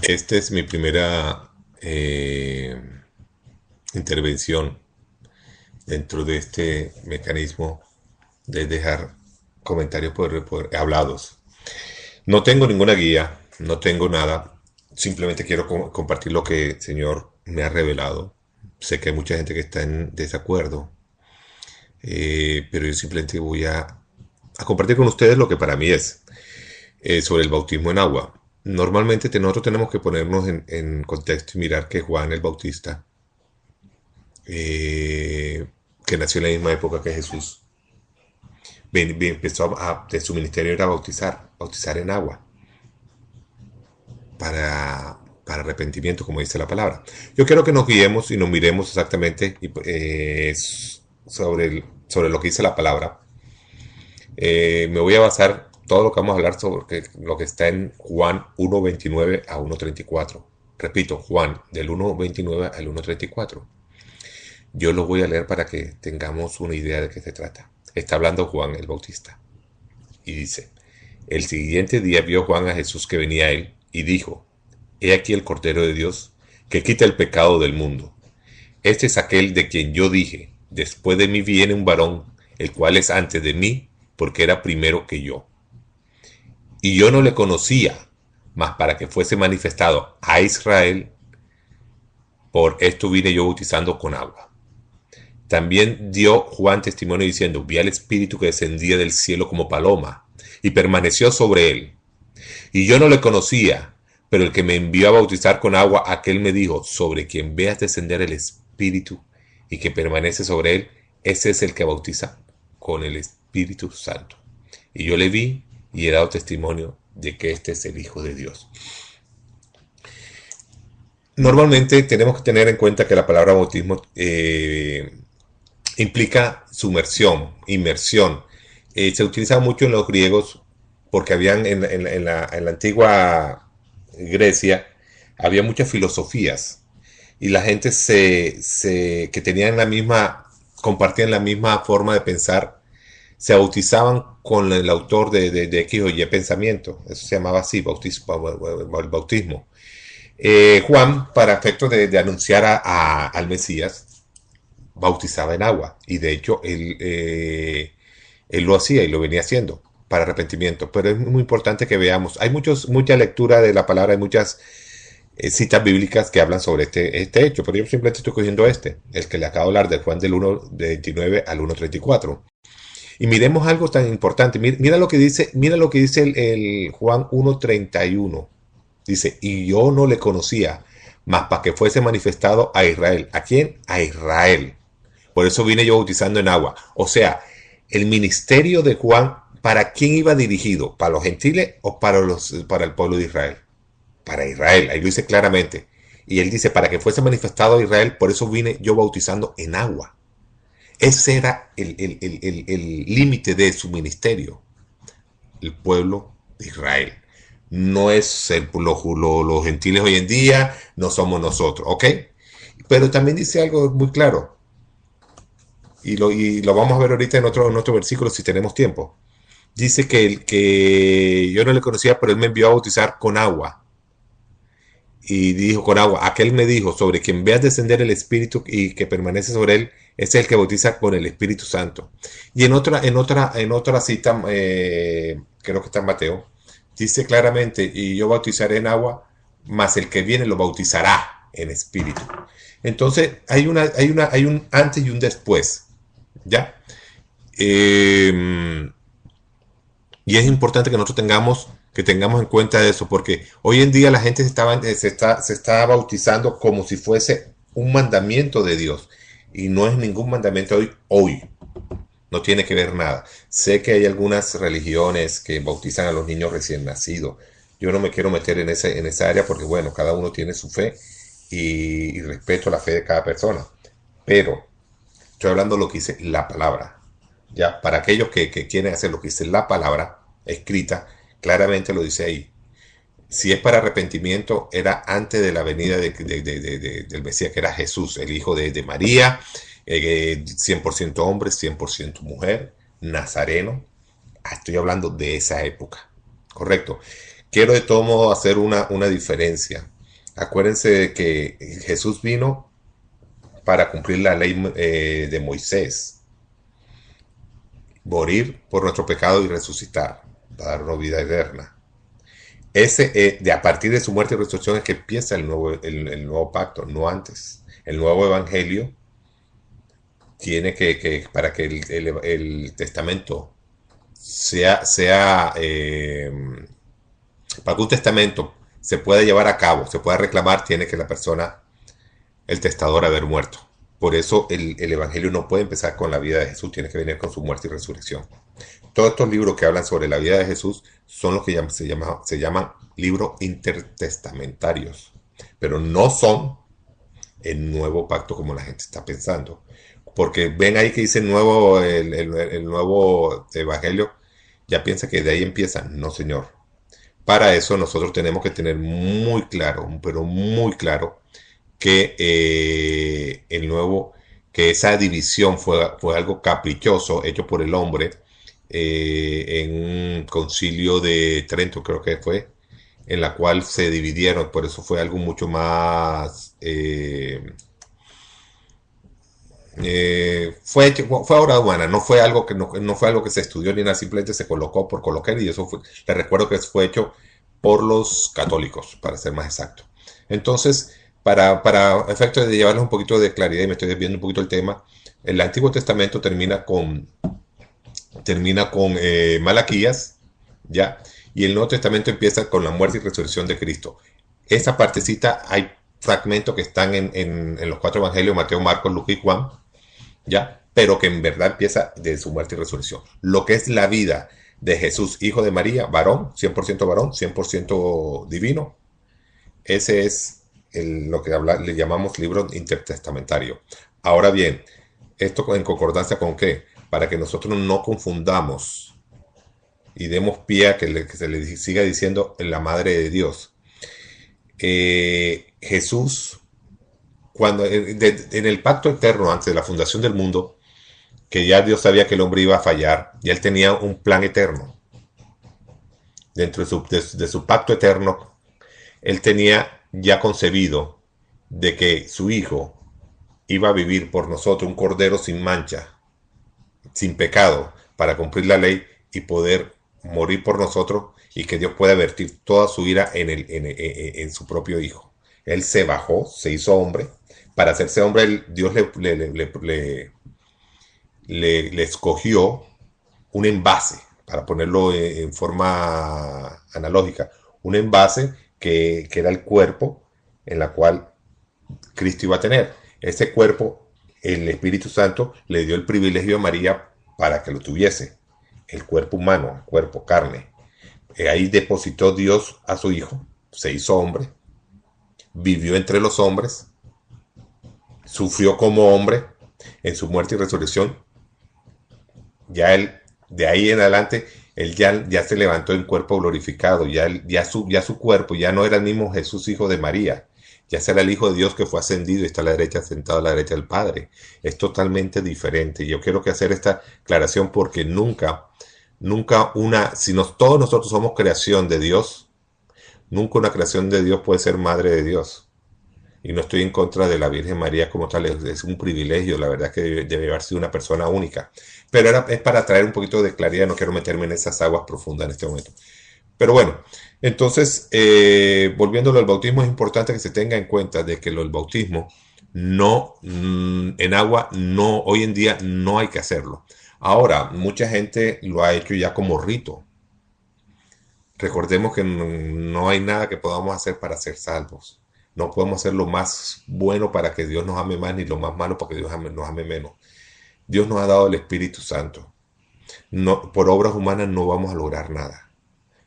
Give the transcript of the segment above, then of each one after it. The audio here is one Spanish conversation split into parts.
Esta es mi primera intervención dentro de este mecanismo de dejar comentarios por hablados. No tengo ninguna guía, no tengo nada. Simplemente quiero compartir lo que el Señor me ha revelado. Sé que hay mucha gente que está en desacuerdo, pero yo simplemente voy a compartir con ustedes lo que para mí es sobre el bautismo en agua. Normalmente nosotros tenemos que ponernos en contexto y mirar que Juan el Bautista, eh, que nació en la misma época que Jesús, empezó de su ministerio era bautizar en agua para arrepentimiento, como dice la palabra. Yo quiero que nos guiemos y nos miremos exactamente sobre lo que dice la palabra. Me voy a basar todo lo que vamos a hablar sobre lo que está en Juan 1.29 a 1.34. Repito, Juan del 1.29 al 1.34. Yo lo voy a leer para que tengamos una idea de qué se trata. Está hablando Juan el Bautista y dice: el siguiente día vio Juan a Jesús que venía a él y dijo: he aquí el Cordero de Dios que quita el pecado del mundo. Este es aquel de quien yo dije: después de mí viene un varón, el cual es antes de mí, porque era primero que yo. Y yo no le conocía, mas para que fuese manifestado a Israel, por esto vine yo bautizando con agua. También dio Juan testimonio diciendo: vi al Espíritu que descendía del cielo como paloma, y permaneció sobre él. Y yo no le conocía, pero el que me envió a bautizar con agua, aquel me dijo: sobre quien veas descender el Espíritu y que permanece sobre él, ese es el que bautiza con el Espíritu Santo. Y yo le vi y he dado testimonio de que este es el Hijo de Dios. Normalmente tenemos que tener en cuenta que la palabra bautismo implica sumersión, inmersión. Se utilizaba mucho en los griegos porque habían en la antigua Grecia había muchas filosofías y la gente que tenían compartían la misma forma de pensar, se bautizaban con el autor de X o Y pensamiento. Eso se llamaba así, el bautismo. Juan, para efectos de anunciar al Mesías, bautizaba en agua. Y de hecho, él lo hacía y lo venía haciendo para arrepentimiento. Pero es muy importante que veamos. Hay mucha lectura de la palabra, hay muchas citas bíblicas que hablan sobre este hecho. Pero yo simplemente estoy cogiendo el que le acabo de hablar, de Juan del 1:29 al 1:34. Y miremos algo tan importante. Mira lo que dice el Juan 1:31. Dice: y yo no le conocía, mas para que fuese manifestado a Israel. ¿A quién? A Israel. Por eso vine yo bautizando en agua. O sea, el ministerio de Juan, ¿para quién iba dirigido? ¿Para los gentiles o para el pueblo de Israel? Para Israel, ahí lo dice claramente. Y él dice: para que fuese manifestado a Israel, por eso vine yo bautizando en agua. Ese era el límite de su ministerio, el pueblo de Israel. No es los gentiles hoy en día, no somos nosotros, ¿ok? Pero también dice algo muy claro, y lo vamos a ver ahorita en otro versículo si tenemos tiempo. Dice que yo no le conocía, pero él me envió a bautizar con agua. Y dijo: con agua. Aquel me dijo: sobre quien veas descender el Espíritu y que permanece sobre él, es el que bautiza con el Espíritu Santo. Y en otra cita, creo que está en Mateo, dice claramente: y yo bautizaré en agua, mas el que viene lo bautizará en Espíritu. Entonces hay un antes y un después, ¿ya? Eh, y es importante que nosotros tengamos en cuenta eso, porque hoy en día la gente se está bautizando como si fuese un mandamiento de Dios. Y no es ningún mandamiento hoy. No tiene que ver nada. Sé que hay algunas religiones que bautizan a los niños recién nacidos. Yo no me quiero meter en esa área porque, bueno, cada uno tiene su fe y respeto la fe de cada persona. Pero estoy hablando de lo que dice la palabra. Ya, para aquellos que quieren hacer lo que dice la palabra escrita, claramente lo dice ahí. Si es para arrepentimiento, era antes de la venida del Mesías, que era Jesús, el hijo de María, 100% hombre, 100% mujer, nazareno. Estoy hablando de esa época, correcto. Quiero de todo modo hacer una diferencia. Acuérdense de que Jesús vino para cumplir la ley de Moisés, morir por nuestro pecado y resucitar, para darnos vida eterna. De a partir de su muerte y resurrección es que empieza el nuevo pacto, no antes. El nuevo evangelio tiene para que el testamento para que un testamento se pueda llevar a cabo, se pueda reclamar, tiene que la persona, el testador, haber muerto. Por eso el evangelio no puede empezar con la vida de Jesús, tiene que venir con su muerte y resurrección. Todos estos libros que hablan sobre la vida de Jesús son los que se llaman libros intertestamentarios, pero no son el nuevo pacto como la gente está pensando. Porque ven ahí que dice el nuevo evangelio, ya piensa que de ahí empieza. No, señor. Para eso nosotros tenemos que tener muy claro, pero muy claro, que que esa división fue algo caprichoso hecho por el hombre en un concilio de Trento, creo que fue, en la cual se dividieron. Por eso fue algo mucho más fue obra humana, no fue algo no fue algo que se estudió ni nada, simplemente se colocó por colocar, y eso fue, le recuerdo que fue hecho por los católicos, para ser más exacto. Entonces, para efectos de llevarles un poquito de claridad, y me estoy desviando un poquito el tema, el Antiguo Testamento termina con Malaquías, ¿ya? Y el Nuevo Testamento empieza con la muerte y resurrección de Cristo. Esa partecita hay fragmentos que están en los cuatro evangelios, Mateo, Marcos, Lucas y Juan, ¿ya? Pero que en verdad empieza de su muerte y resurrección. Lo que es la vida de Jesús, hijo de María, varón, 100% divino, ese es lo que le llamamos libro intertestamentario. Ahora bien, esto en concordancia con qué, para que nosotros no confundamos y demos pie a que se le siga diciendo la madre de Dios. Jesús, cuando en el pacto eterno, antes de la fundación del mundo, que ya Dios sabía que el hombre iba a fallar, y él tenía un plan eterno. Dentro de su pacto eterno, él tenía ya concebido de que su hijo iba a vivir por nosotros, un cordero sin mancha, sin pecado, para cumplir la ley y poder morir por nosotros, y que Dios pueda vertir toda su ira en su propio hijo. Él se bajó, se hizo hombre. Para hacerse hombre, Dios le escogió un envase, para ponerlo en forma analógica, un envase que era el cuerpo en la cual Cristo iba a tener. Ese cuerpo, el Espíritu Santo le dio el privilegio a María para que lo tuviese. El cuerpo humano, el cuerpo, carne. Ahí depositó Dios a su Hijo, se hizo hombre, vivió entre los hombres, sufrió como hombre en su muerte y resurrección. Ya él, de ahí en adelante, él ya se levantó en cuerpo glorificado, ya su cuerpo ya no era el mismo Jesús, hijo de María, ya será el Hijo de Dios que fue ascendido y está a la derecha, sentado a la derecha del Padre. Es totalmente diferente. Yo quiero hacer esta aclaración porque nunca todos nosotros somos creación de Dios, nunca una creación de Dios puede ser madre de Dios. Y no estoy en contra de la Virgen María como tal, es un privilegio, la verdad es que debe haber sido una persona única. Pero es para traer un poquito de claridad, no quiero meterme en esas aguas profundas en este momento. Pero bueno, entonces, volviéndolo al bautismo, es importante que se tenga en cuenta de que el bautismo en agua, no, hoy en día no hay que hacerlo. Ahora, mucha gente lo ha hecho ya como rito. Recordemos que no hay nada que podamos hacer para ser salvos. No podemos hacer lo más bueno para que Dios nos ame más, ni lo más malo para que Dios nos ame menos. Dios nos ha dado el Espíritu Santo. No, por obras humanas no vamos a lograr nada.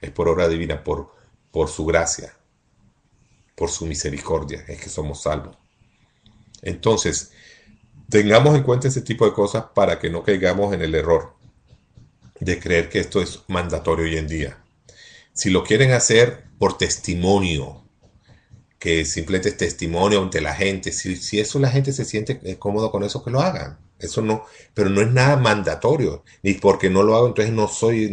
Es por obra divina, por su gracia, por su misericordia, es que somos salvos. Entonces, tengamos en cuenta ese tipo de cosas para que no caigamos en el error de creer que esto es mandatorio hoy en día. Si lo quieren hacer por testimonio, que simplemente es testimonio ante la gente, si eso la gente se siente cómodo con eso, que lo hagan. Eso no, pero no es nada mandatorio, ni porque no lo hago entonces no soy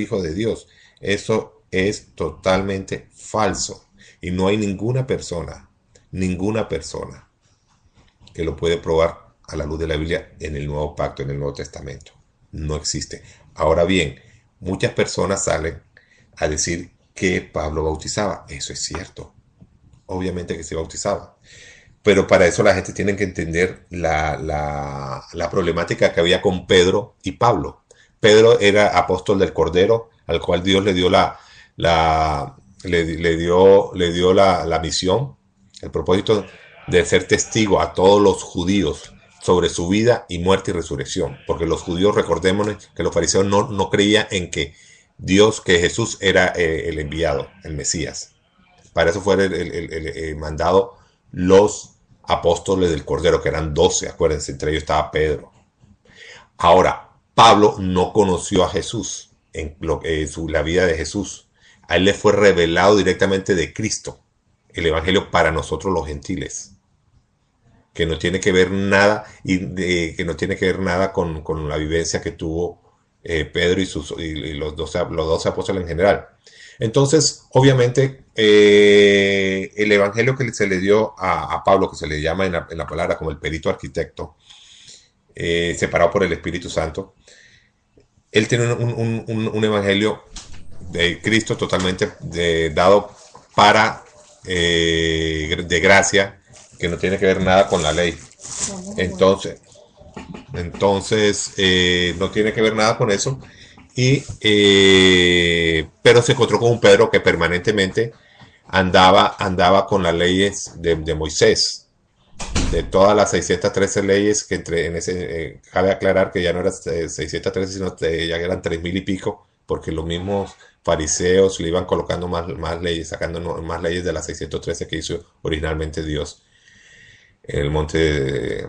hijo de Dios. Eso es totalmente falso. Y no hay ninguna persona que lo puede probar a la luz de la Biblia en el Nuevo Pacto, en el Nuevo Testamento. No existe. Ahora bien, muchas personas salen a decir que Pablo bautizaba. Eso es cierto. Obviamente que se bautizaba. Pero para eso la gente tiene que entender la problemática que había con Pedro y Pablo. Pedro era apóstol del Cordero, al cual Dios le dio la, le dio la misión, el propósito de ser testigo a todos los judíos sobre su vida y muerte y resurrección. Porque los judíos, recordémonos que los fariseos no creían en que Dios, que Jesús era el enviado, el Mesías. Para eso fue el mandado los apóstoles del Cordero, que eran 12, acuérdense, entre ellos estaba Pedro. Ahora, Pablo no conoció a Jesús en la vida de Jesús. A él le fue revelado directamente de Cristo, el Evangelio para nosotros los gentiles, que no tiene que ver nada que no tiene que ver nada con la vivencia que tuvo Pedro y los 12 apóstoles en general. Entonces, obviamente, el evangelio que se le dio a Pablo, que se le llama en la palabra como el perito arquitecto, separado por el Espíritu Santo, él tiene un evangelio de Cristo totalmente dado para de gracia, que no tiene que ver nada con la ley. Entonces no tiene que ver nada con eso. Pero se encontró con un Pedro que permanentemente andaba con las leyes de Moisés, de todas las 613 leyes que cabe aclarar que ya no eran 613, sino ya eran 3000 y pico, porque los mismos fariseos le iban colocando más leyes, sacando más leyes de las 613 que hizo originalmente Dios en el monte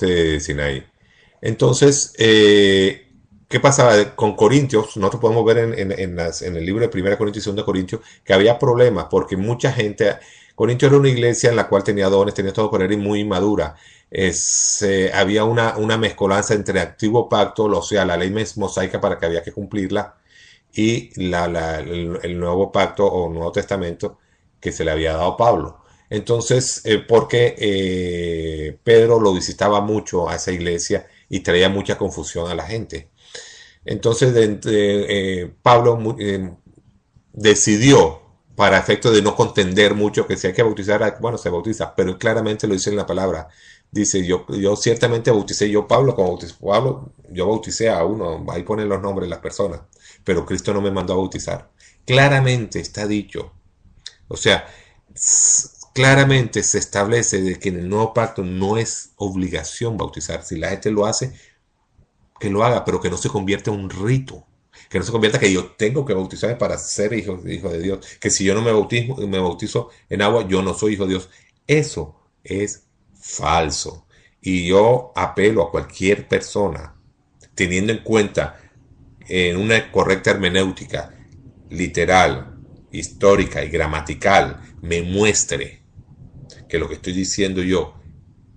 de Sinaí. Entonces, ¿qué pasaba con Corintios? Nosotros podemos ver en el libro de 1 Corintios y 2 Corintios que había problemas porque mucha gente. Corintios era una iglesia en la cual tenía dones, tenía todo, pero era muy inmadura. Había una mezcolanza entre antiguo pacto, o sea, la ley mosaica para que había que cumplirla, y el nuevo pacto o nuevo testamento que se le había dado a Pablo. Entonces, porque Pedro lo visitaba mucho a esa iglesia y traía mucha confusión a la gente. Entonces, Pablo decidió, para efecto de no contender mucho, que si hay que bautizar, bueno, se bautiza, pero claramente lo dice en la palabra. Dice, yo ciertamente bauticé, Pablo, como bautizó Pablo, yo bauticé a uno, ahí ponen los nombres de las personas, pero Cristo no me mandó a bautizar. Claramente está dicho. O sea, claramente se establece de que en el nuevo pacto no es obligación bautizar. Si la gente lo hace, que lo haga, pero que no se convierta en un rito. Que no se convierta que yo tengo que bautizarme para ser hijo de Dios. Que si yo no me bautizo en agua, yo no soy hijo de Dios. Eso es falso. Y yo apelo a cualquier persona, teniendo en cuenta en una correcta hermenéutica, literal, histórica y gramatical, me muestre que lo que estoy diciendo yo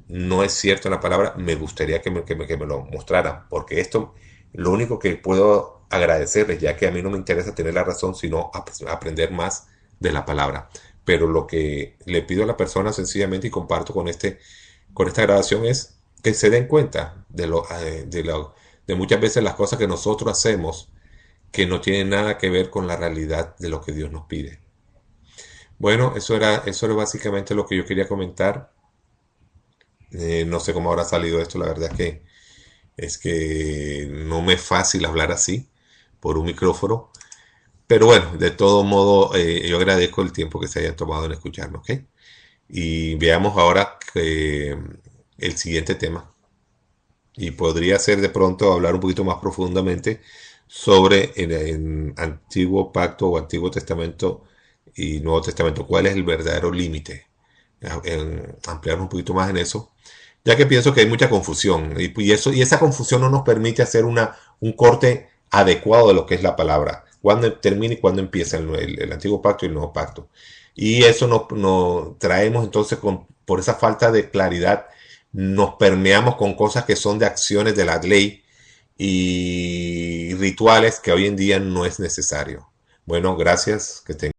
no es cierto en la palabra, me gustaría que me lo mostraran, porque esto, lo único que puedo agradecerles, ya que a mí no me interesa tener la razón, sino aprender más de la palabra. Pero lo que le pido a la persona sencillamente y comparto con esta grabación es que se den cuenta de muchas veces las cosas que nosotros hacemos que no tienen nada que ver con la realidad de lo que Dios nos pide. Bueno, eso era básicamente lo que yo quería comentar. No sé cómo habrá salido esto, la verdad es que no me es fácil hablar así por un micrófono, pero bueno, de todo modo yo agradezco el tiempo que se hayan tomado en escucharnos, ¿ok? Y veamos ahora el siguiente tema. Y podría ser de pronto hablar un poquito más profundamente sobre el Antiguo Pacto o Antiguo Testamento y Nuevo Testamento. ¿Cuál es el verdadero límite? Ampliar un poquito más en eso, ya que pienso que hay mucha confusión y esa confusión no nos permite hacer un corte adecuado de lo que es la palabra, cuándo termina y cuándo empieza el Antiguo Pacto y el Nuevo Pacto. Y eso nos traemos entonces, por esa falta de claridad, nos permeamos con cosas que son de acciones de la ley y rituales que hoy en día no es necesario. Bueno, gracias, que tengan